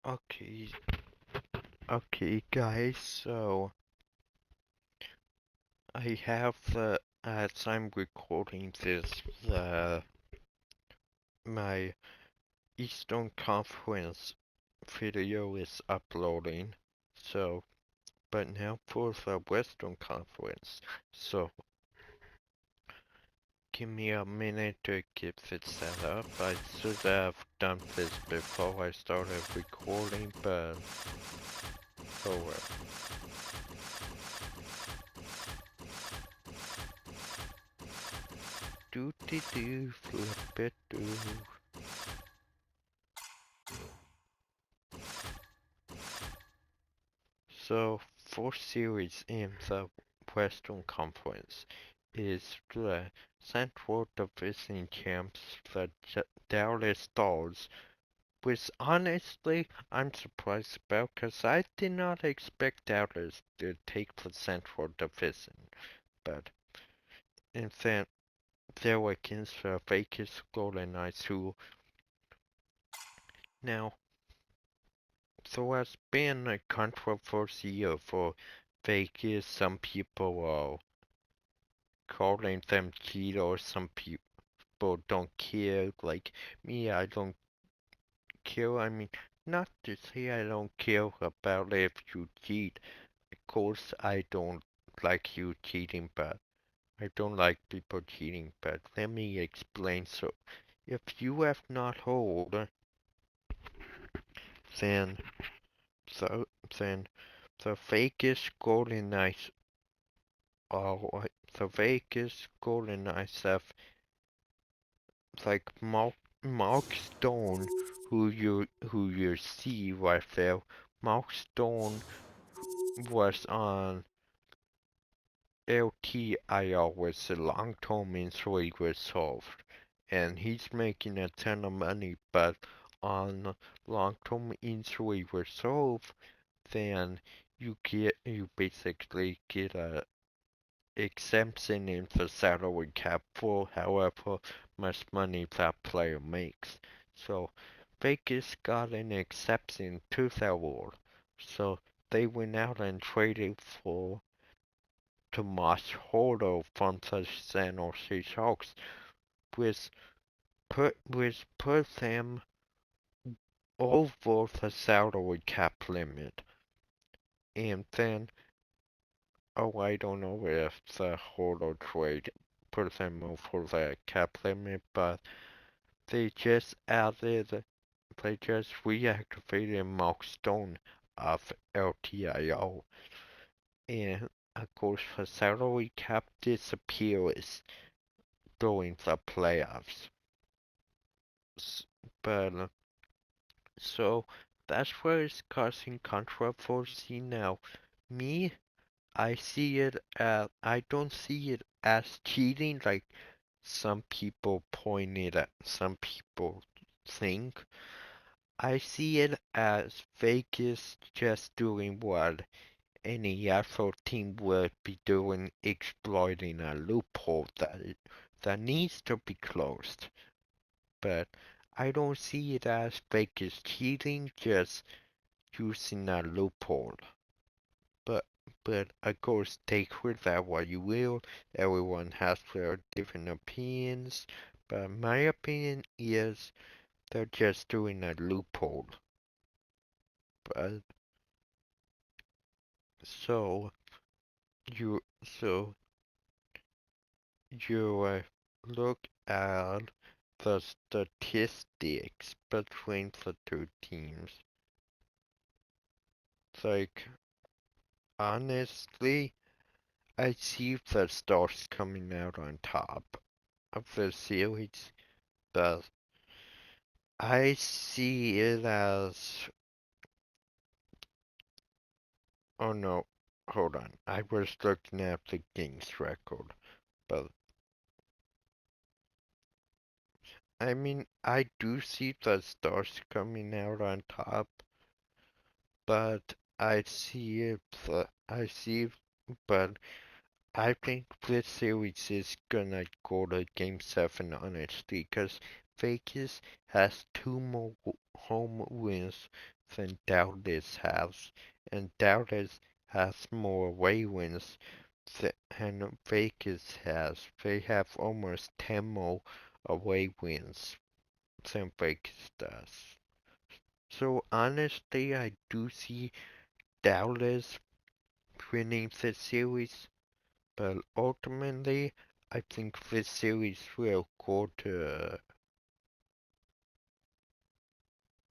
Okay, okay, guys. So I have as I'm recording this, my Eastern Conference video is uploading. So, but now for the Western Conference. So, give me a minute to get it set up. I should have done this before I started recording, but oh well. Do do do flip it do. So, fourth series in the Western Conference is the Central Division champs, the Dallas Stars, which honestly I'm surprised about because I did not expect Dallas to take the Central Division. But in fact, they were against the Vegas Golden Knights, who now there has been a controversy for Vegas. Some people are calling them cheaters. Some people don't care. Like me, I don't care. I mean, not to say I don't care about if you cheat. Of course, I don't like you cheating, but I don't like people cheating. But let me explain. So, if you have not heard, then so then the Vegas Golden Knights are the Vegas Golden Knights have like Mark Stone, who you see right there. Mark Stone was on LTIR with a long-term injury resolved, and he's making a ton of money. But on long-term injury resolved, then you basically get a exemption in the salary cap for however much money that player makes. So Vegas got an exception to that rule. So they went out and traded for Tomas Harder from the San Jose Sharks, which put them over the salary cap limit. And then, oh, I don't know if the Harder trade put them over the cap limit, but they just reactivated Mark Stone of LTIO, and of course the salary cap disappears during the playoffs. But so that's where it's causing controversy now. Me, I don't see it as cheating like some people think. I see it as Vegas just doing what any other team would be doing, exploiting a loophole that needs to be closed. But I don't see it as Vegas cheating, just using a loophole. But but of course, take with that what you will. Everyone has their different opinions. But my opinion is they're just doing a loophole. But so you so you look at the statistics between the two teams. Like honestly, I see the Stars coming out on top of the series, but I see it as oh no, hold on. I was looking at the Kings record, but I mean I do see the Stars coming out on top, but I see but I think this series is gonna go to Game 7 honestly, because Vegas has two more home wins than Dallas has, and Dallas has more away wins than Vegas has. They have almost 10 more away wins than Vegas does. So honestly, I do see Dallas winning the series, but ultimately, I think this series will go to.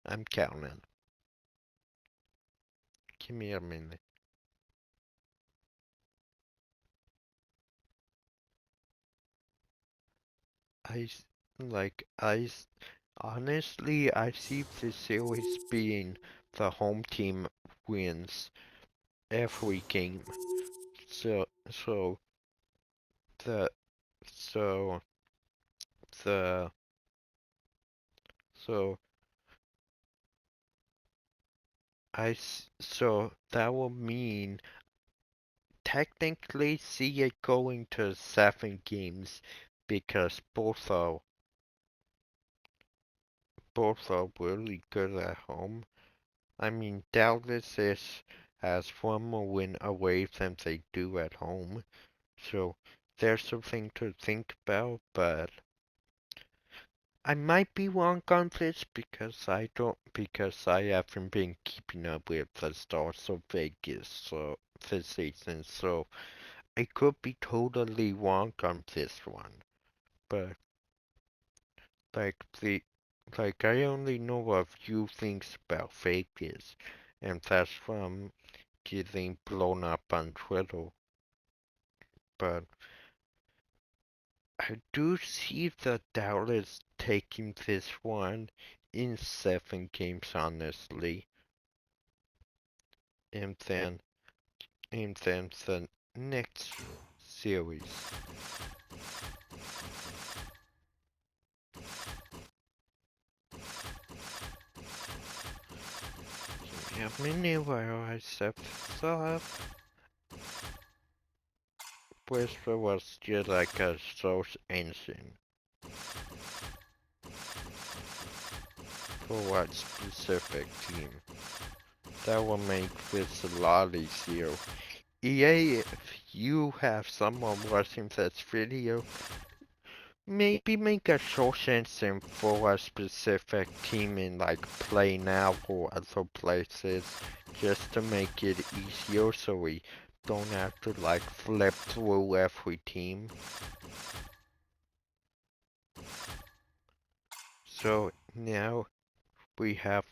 I'm counting. Give me a minute. I like honestly, I see this series being the home team wins every game. So the so the so so that will mean technically see it going to 7 games because both are really good at home. I mean, Dallas has one more win away than they do at home, so there's something to think about. But I might be wrong on this because I haven't been keeping up with the Stars of Vegas this season, so I could be totally wrong on this one. But like the I only know a few things about Vegas, and that's from getting blown up on Twitter. But I do see the Dallas taking this one in 7 games, honestly, and then the next series. Give me a minute while I set this up. Whisper was just like a search engine for what specific team. That will make this a lot easier. EA, if you have someone watching this video, maybe make a search engine for a specific team in like Play Now or other places, just to make it easier so we don't have to like flip through every team. So now we have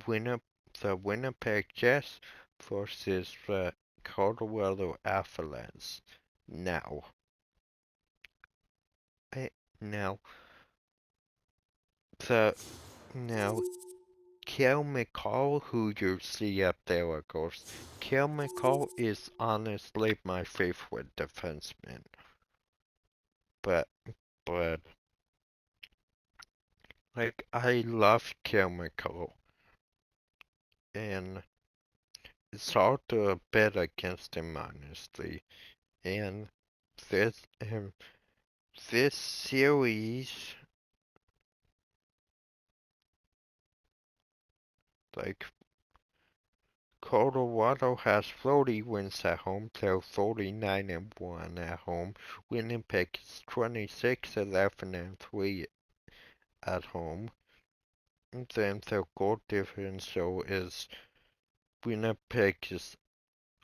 winner, the Winnipeg Jets versus the Colorado Avalanche. Now, I, now the now Cale McCall, who you see up there, of course, Cale McCall is honestly my favorite defenseman. But but like I love Cale McCall, and it's hard to bet against him honestly. And this um, this series, like Colorado has 40 wins at home, they're 49-1 at home. Winnipeg is 26-11-3 at home. And then their goal differential is Winnipeg is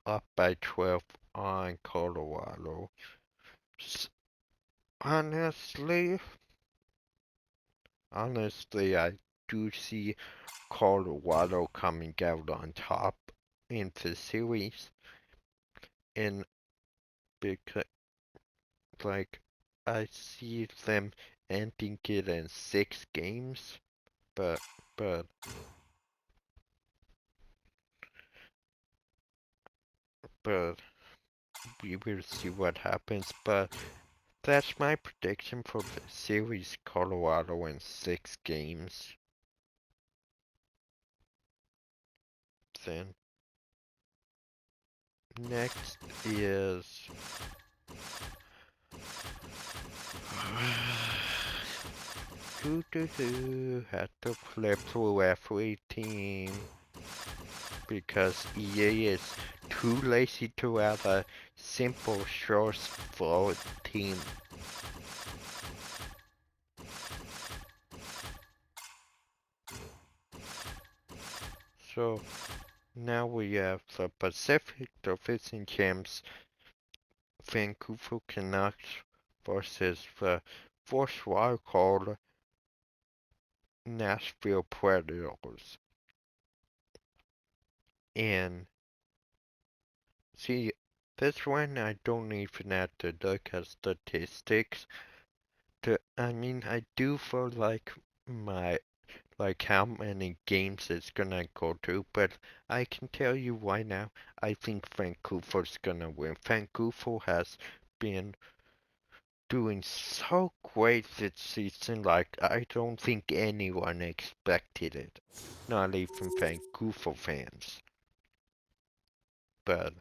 up by 12 on Colorado. Honestly, I do see Colorado coming out on top in the series, and because like I see them ending it in 6 games, but but but we will see what happens. But that's my prediction for the series. Colorado in 6 games. Then next is Had to flip through every team because EA is too lazy to have a simple source flow team. So now we have the Pacific Division champs Vancouver Canucks versus the first wildcard Nashville Predators. And see, this one I don't even have to look at statistics. I mean, I do feel like how many games it's gonna go to, but I can tell you why now. I think Vancouver's gonna win. Vancouver has been doing so great this season, like I don't think anyone expected it. Not even Vancouver fans. But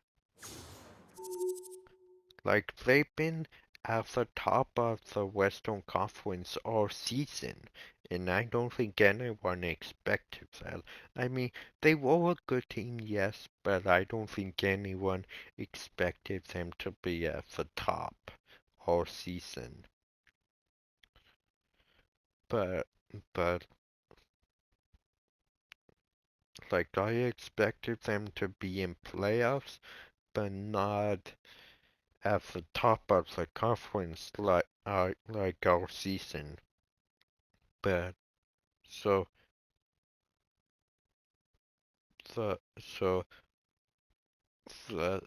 like they've been at the top of the Western Conference all season, and I don't think anyone expected that. I mean, they were a good team, yes, but I don't think anyone expected them to be at the top all season. But, but, like, I expected them to be in playoffs, but not at the top of the conference like all season. But so the so the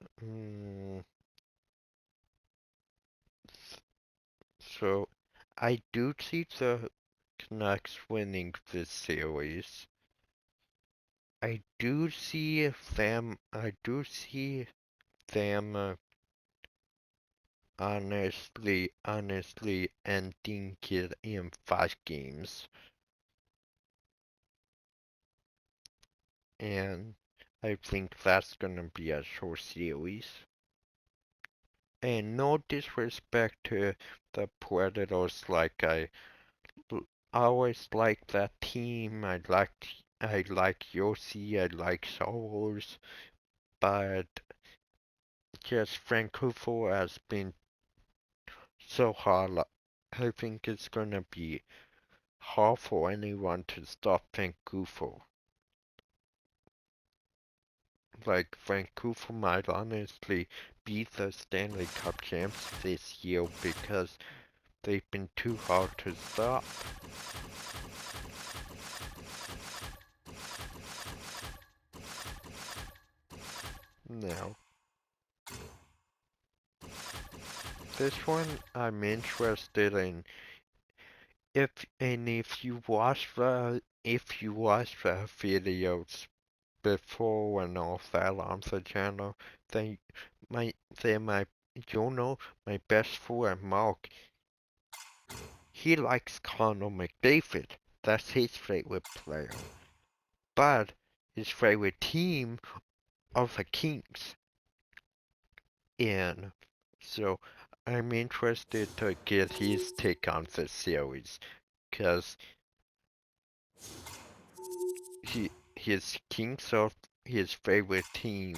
so I do see the Canucks winning this series. I do see them honestly ending it in 5 games. And I think that's gonna be a short series. And no disrespect to the Predators, like always like that team. I like Yossi, I like Soros, but just Vancouver has been so hard. I think it's gonna be hard for anyone to stop Vancouver. Like Vancouver might honestly be the Stanley Cup champs this year because they've been too hard to stop. Now, this one I'm interested in. If you watch the videos before and all that on the channel, then my then my you know my best friend Mark, he likes Connor McDavid. That's his favorite player. But his favorite team are the Kings. And so I'm interested to get his take on this series because his Kings are his favorite team,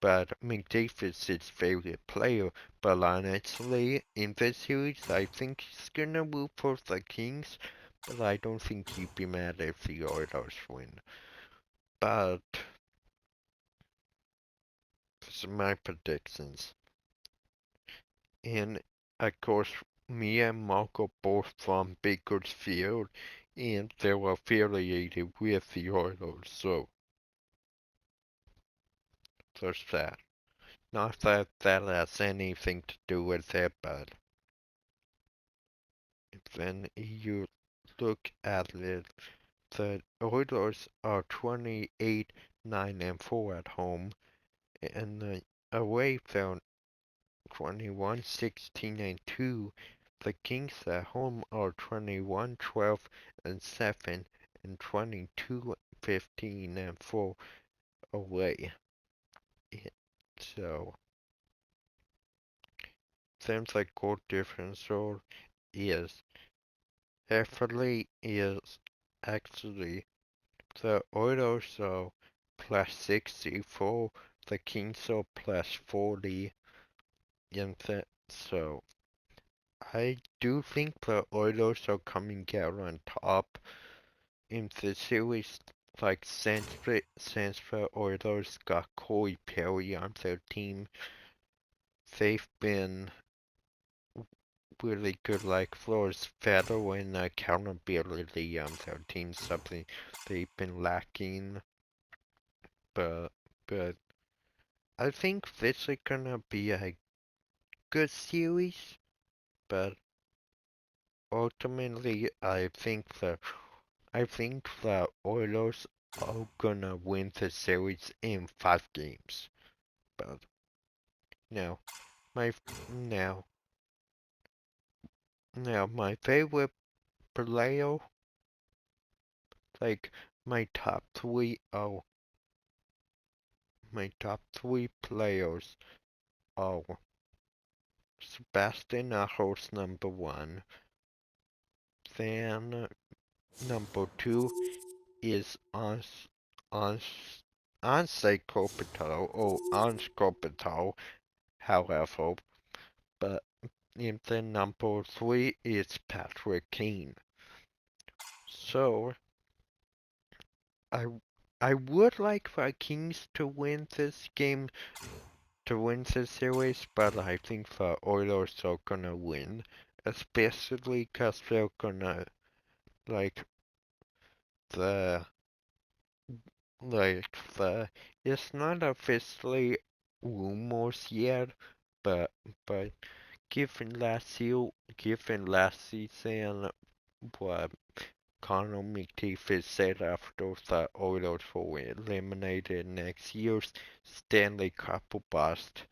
but McDavid's his favorite player. But honestly, in this series, I think he's gonna root for the Kings, but I don't think he'd be mad if the Oilers win. But these are my predictions. And of course, me and Mark are both from Bakersfield, and they're affiliated with the Oilers, so there's that. Not that that has anything to do with it, but when you look at it, the Oilers are 28, 9, and 4 at home, and the away they're 21, 16, and 2. The Kings at home are 21, 12, and 7, and 22, 15, and 4 away. So, seems like goal differential is Actually is actually the Oilers are plus 64, the Kings are plus 40, and so I do think the Oilers are coming out on top in the series. Like since the Oilers got Corey Perry on their team, they've been really good. Like Flores Federer and accountability on their team, something they've been lacking. But but I think this is gonna be a good series. But ultimately, I think the Oilers are gonna win the series in 5 games. But now my now my favorite player, like my top three are my top three players are Sebastian Aho's number one. Then number two is Ans Anse Kopitar or Ans Kopitar, however, but in the number three is Patrick Kane. So I I would like Vikings to win this game, to win this series, but I think the Oilers are gonna win, especially because they're gonna like the like the it's not officially rumors yet, but but given last season what Connor McDavid said after the Oilers were eliminated next year's Stanley Cup bust,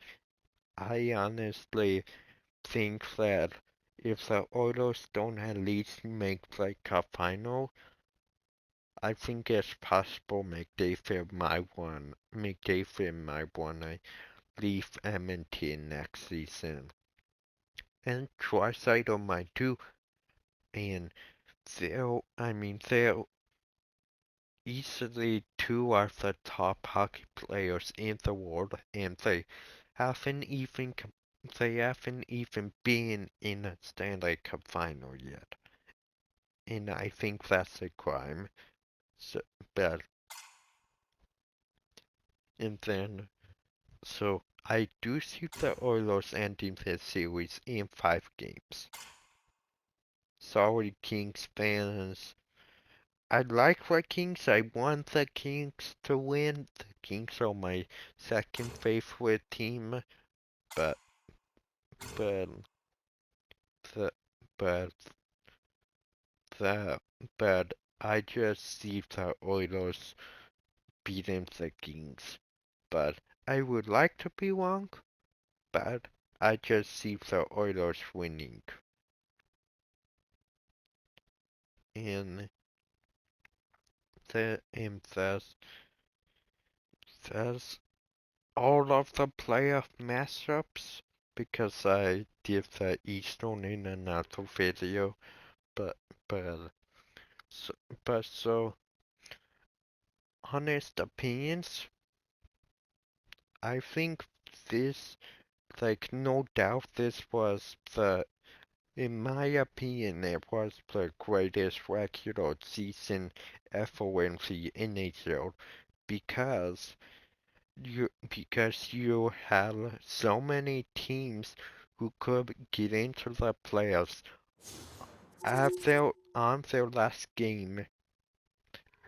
I honestly think that if the Oilers don't at least make the Cup final, I think it's possible McDavid might wanna leave Edmonton next season. And Draisaitl might too. And they're easily two of the top hockey players in the world, and haven't even they haven't even been in a Stanley Cup final yet. And I think that's a crime. So, but and then so I do see the Oilers ending this series in 5 games. Sorry, Kings fans. I like the Kings. I want the Kings to win. The Kings are my second favorite team, but but the but the but I just see the Oilers beating the Kings. But I would like to be wrong, but I just see the Oilers winning. And that's all of the playoff matchups because I did the Eastern in another video, but but so, so honest opinions, I think this no doubt this was the in my opinion it was the greatest regular season ever in the NHL because you have so many teams who could get into the playoffs on their last game,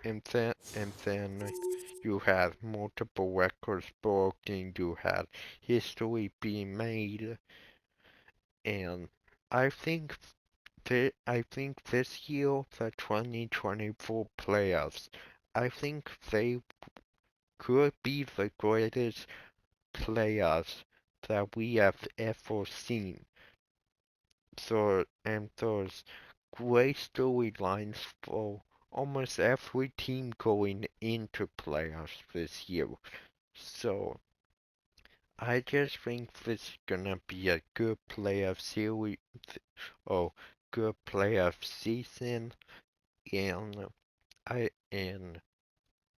and then you had multiple records broken, you had history being made, and I think I think this year the 2024 playoffs, I think they could be the greatest playoffs that we have ever seen. So, and there's great storylines for almost every team going into playoffs this year. So, I just think this is gonna be a good playoff series, oh, good playoff season, and and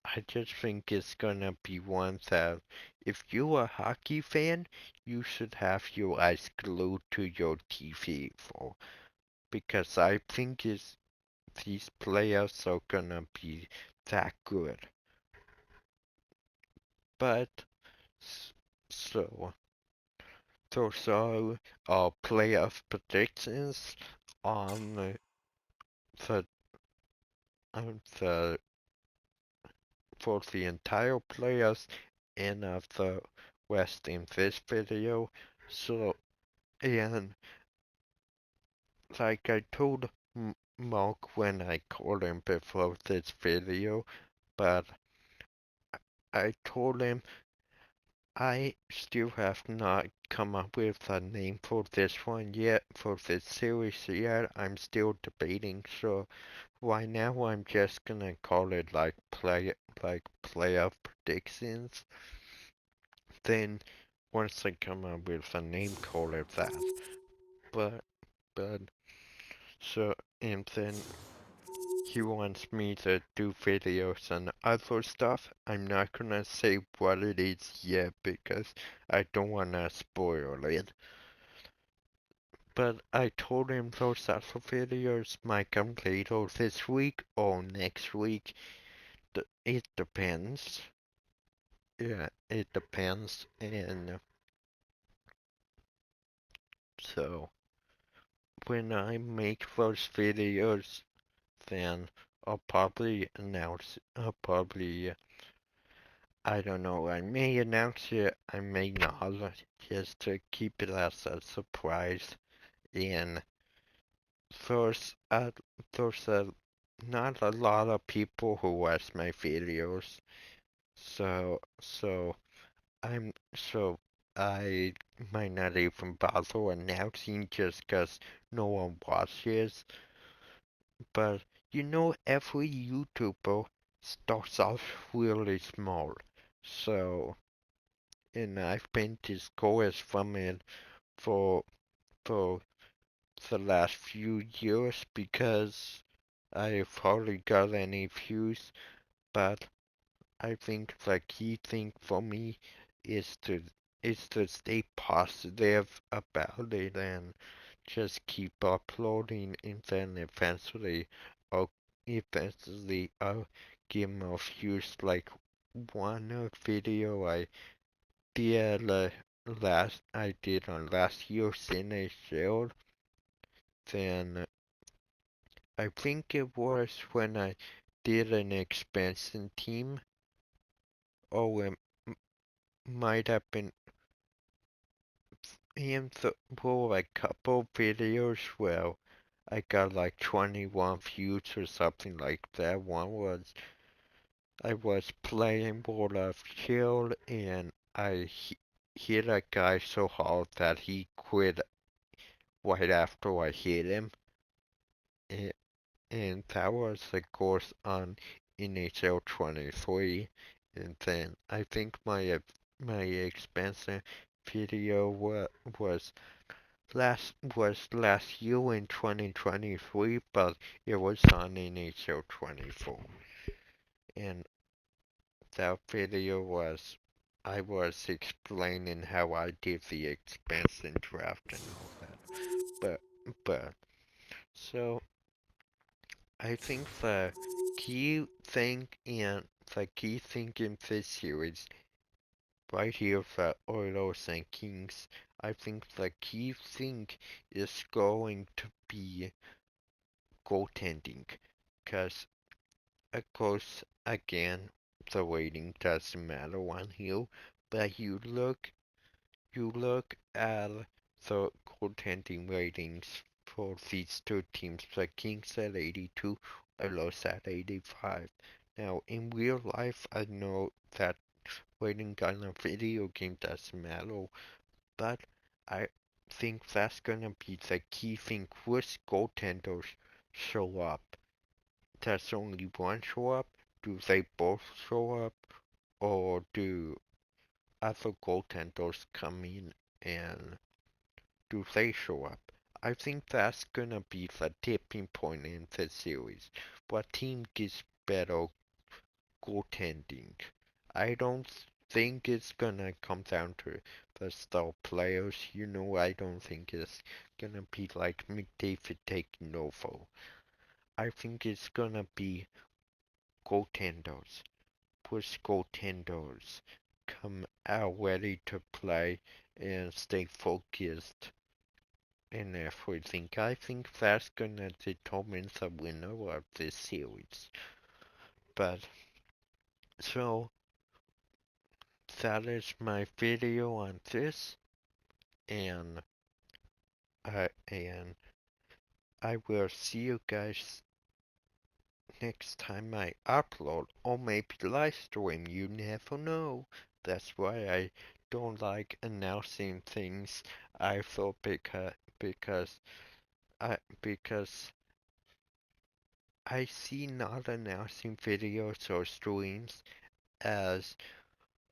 I just think it's gonna be one that if you're a hockey fan, you should have your eyes glued to your TV for, because I think these players are gonna be that good. But so those are our playoff predictions on the the for the entire playoffs and of the West in this video. So, and like I told Mark when I called him before this video, but I told him I still have not come up with a name for this one yet, for this series yet. I'm still debating, so right now I'm just gonna call it like playoff predictions. Then once I come up with a name, call it that. But but so and then he wants me to do videos and other stuff. I'm not gonna say what it is yet because I don't wanna spoil it. But I told him those other videos might come later this week or next week. It depends. Yeah, it depends. And so when I make those videos, then I'll probably, I don't know, I may announce it, I may not, just to keep it as a surprise. And there's, uh, there's not a lot of people who watch my videos, so so I might not even bother announcing just 'cause no one watches. But every YouTuber starts off really small. So, and I've been discouraged from it for for the last few years because I've hardly got any views. But I think the key thing for me is to is to stay positive about it and just keep uploading, and then I'll I'll get more views. Like one video I did on last year's NHL, then I think it was when I did an expansion team. Oh, it might have been in the well, a couple videos where I got like 21 views or something like that. One was I was playing World of Shield and hit a guy so hard that he quit right after I hit him. And, and that was of course on NHL 23. And then I think my expansion video was last year in 2023, but it was on NHL 24. And that video was I was explaining how I did the expansion draft and all that. But but so I think the key thing in this series right here for Oilers and Kings, I think the key thing is going to be goaltending, because of course again the rating doesn't matter on here, but you look at the goaltending ratings for these two teams, the Kings at 82, Oilers at 85. Now in real life I know that rating on a video game doesn't matter, but I think that's gonna be the key thing. Which goaltenders show up? Does only one show up? Do they both show up? Or do other goaltenders come in and do they show up? I think that's gonna be the tipping point in the series. What team gets better goaltending? I don't think it's gonna come down to the star players. I don't think it's gonna be like McDavid taking over. I think it's gonna be goaltenders. Push goaltenders come out ready to play and stay focused and everything. I think that's gonna determine the winner of this series. But so that is my video on this, and I will see you guys next time I upload, or maybe live stream. You never know. That's why I don't like announcing things. I thought because because I see not announcing videos or streams as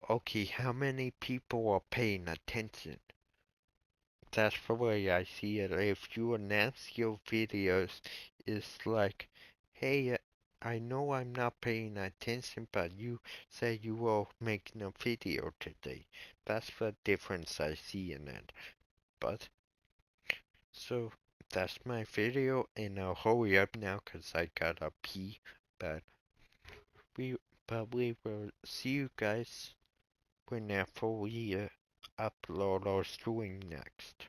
okay, how many people are paying attention? That's the way I see it. If you announce your videos, it's like, hey, I know I'm not paying attention, but you say you are making a video today. That's the difference I see in it. But, so, that's my video, and I'll hurry up now because I gotta pee. But we, but we will see you guys whenever we upload our stream next.